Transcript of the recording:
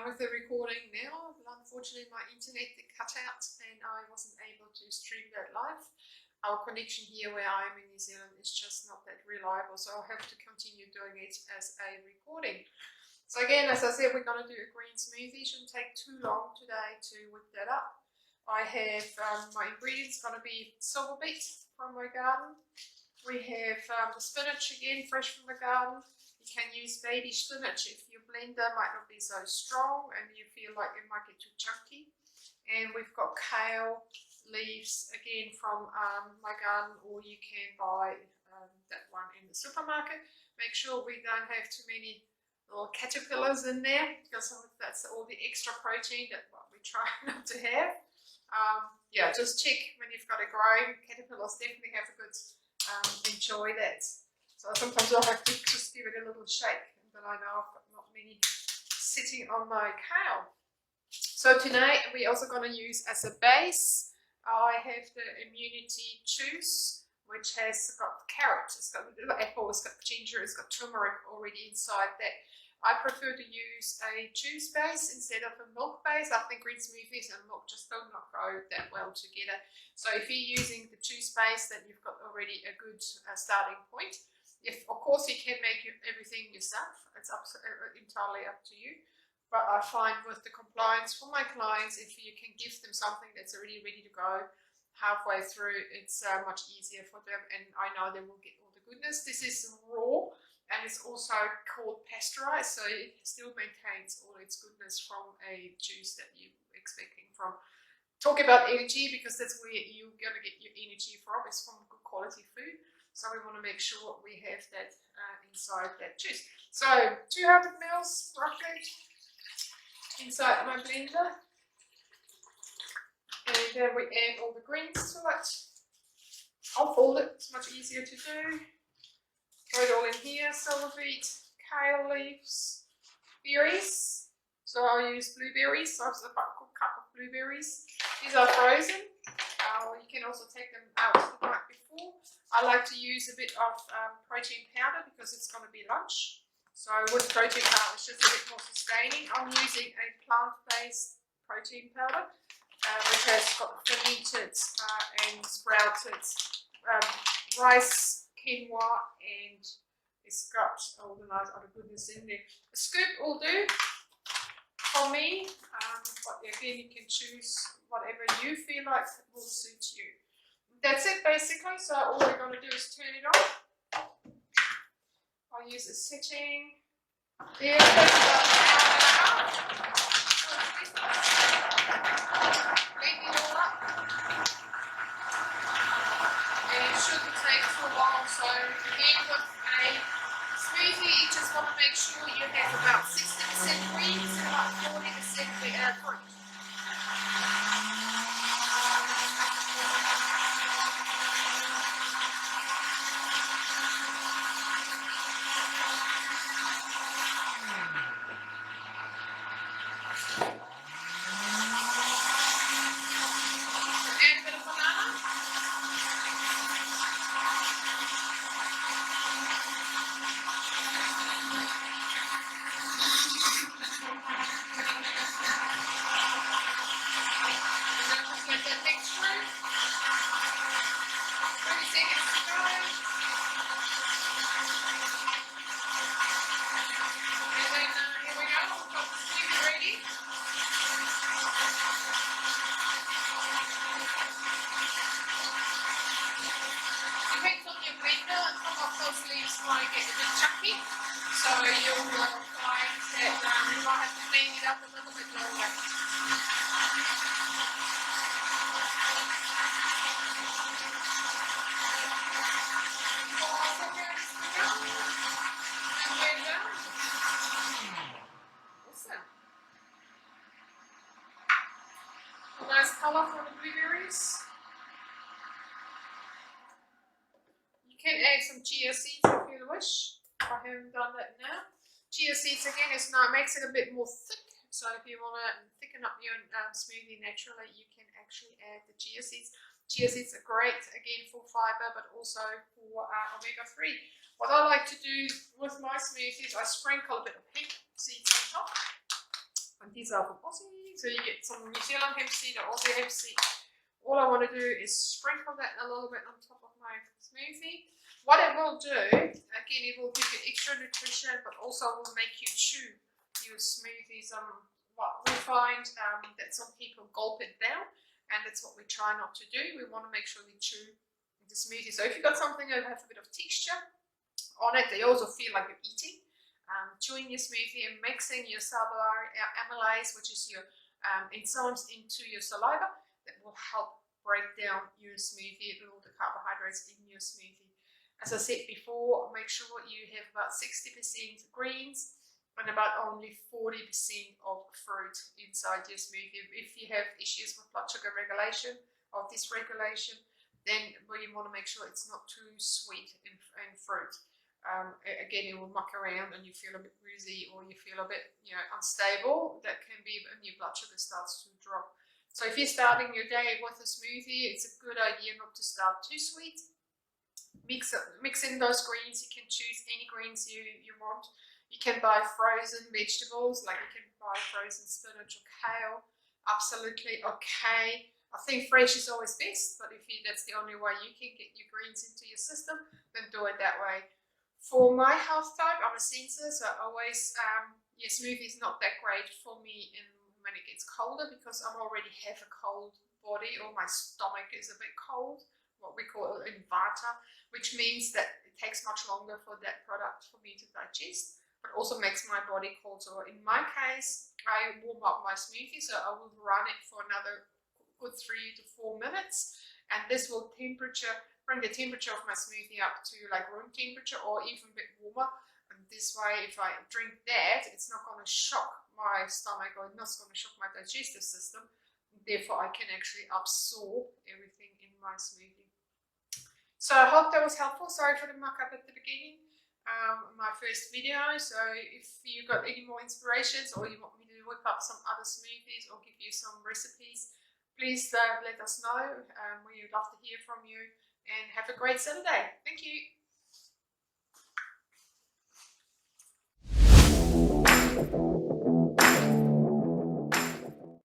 with the recording now. Unfortunately, my internet cut out and I wasn't able to stream that live. Our connection here where I am in New Zealand is just not that reliable, so I'll have to continue doing it as a recording. So again, as I said, we're going to do a green smoothie. Shouldn't take too long today to whip that up. I have my ingredients going to be silver beet from my garden. We have the spinach again, fresh from the garden. You can use baby spinach if your blender might not be so strong and you feel like it might get too chunky. And we've got kale leaves again from my garden, or you can buy that one in the supermarket. Make sure we don't have too many little caterpillars in there, because that's all the extra protein that we try not to have. Yeah, just check when you've got it growing. Caterpillars definitely have a good enjoy that. So sometimes I'll have to just give it a little shake, but I know I've got not many sitting on my kale. So tonight we're also going to use as a base, I have the immunity juice, which has got carrot, it's got a little apple, it's got ginger, it's got turmeric already inside that. I prefer to use a juice base instead of a milk base. I think green smoothies and milk just do not go that well together. So if you're using the juice base, then you've got already a good starting point. If, of course, you can make everything yourself. It's entirely up to you. But I find with the compliance for my clients, if you can give them something that's already ready to go halfway through, it's much easier for them. And I know they will get all the goodness. This is raw. And it's also called pasteurized, so it still maintains all its goodness from a juice that you're expecting from. Talk about energy, because that's where you're going to get your energy from, is from good quality food. So we want to make sure we have that inside that juice. So 200 mils roughly inside my blender. And then we add all the greens to it. I'll fold it, it's much easier to do. Throw it all in here, silver beet, kale leaves, berries. So I'll use blueberries, so I've got a good cup of blueberries. These are frozen. You can also take them out the night before. I like to use a bit of protein powder because it's going to be lunch. So with protein powder, it's just a bit more sustaining. I'm using a plant-based protein powder, which has got fermented and sprouted rice, quinoa, and it's got all the nice other goodness in there. A scoop will do for me, but again, you can choose whatever you feel like will suit you. That's it basically, so all we're going to do is turn it on. I'll use a setting there. Blend it all up. And it shouldn't take too long, so again with a smoothie, you just want to make sure you have about 60% greens and about 40% fruit. Might get a bit chunky, so you'll find that you might have to clean it up a little bit longer. Awesome. A nice colour for the blueberries. You can add some chia seeds if you wish. I haven't done that now. Chia seeds again makes it a bit more thick. So if you want to thicken up your smoothie naturally, you can actually add the chia seeds. Chia seeds are great again for fibre, but also for omega-3. What I like to do with my smoothies, I sprinkle a bit of hemp seeds on top. And these are from Aussie, so you get some New Zealand hemp seed or Aussie hemp seed. All I want to do is sprinkle that a little bit on top of my smoothie. What it will do, again, it will give you extra nutrition, but also will make you chew your smoothies. What we find that some people gulp it down, and that's what we try not to do. We want to make sure we chew the smoothie. So if you've got something that has a bit of texture on it, they also feel like you're eating. Chewing your smoothie and mixing your amylase, which is your enzymes, into your saliva, that will help break down your smoothie and all the carbohydrates in your smoothie. As I said before, make sure you have about 60% greens and about only 40% of fruit inside your smoothie. If you have issues with blood sugar regulation or dysregulation, then you want to make sure it's not too sweet in fruit. Again, it will muck around and you feel a bit woozy or you feel a bit unstable. That can be when your blood sugar starts to drop. So if you're starting your day with a smoothie, it's a good idea not to start too sweet. Mix in those greens. You can choose any greens you want. You can buy frozen vegetables, like you can buy frozen spinach or kale. Absolutely okay. I think fresh is always best, but if that's the only way you can get your greens into your system, then do it that way. For my health type, I'm a sensor, so always, smoothie is not that great for me when it gets colder, because I already have a cold body, or my stomach is a bit cold, what we call inverter, which means that it takes much longer for that product for me to digest, but also makes my body cold. So in my case, I warm up my smoothie, so I will run it for another good 3 to 4 minutes, and this will bring the temperature of my smoothie up to like room temperature or even a bit warmer. And this way, if I drink that, it's not going to shock my stomach or not going to shock my digestive system. Therefore, I can actually absorb everything in my smoothie. So I hope that was helpful. Sorry for the muck up at the beginning. My first video. So if you got any more inspirations or you want me to whip up some other smoothies or give you some recipes, please let us know. We would love to hear from you. And have a great Saturday. Thank you.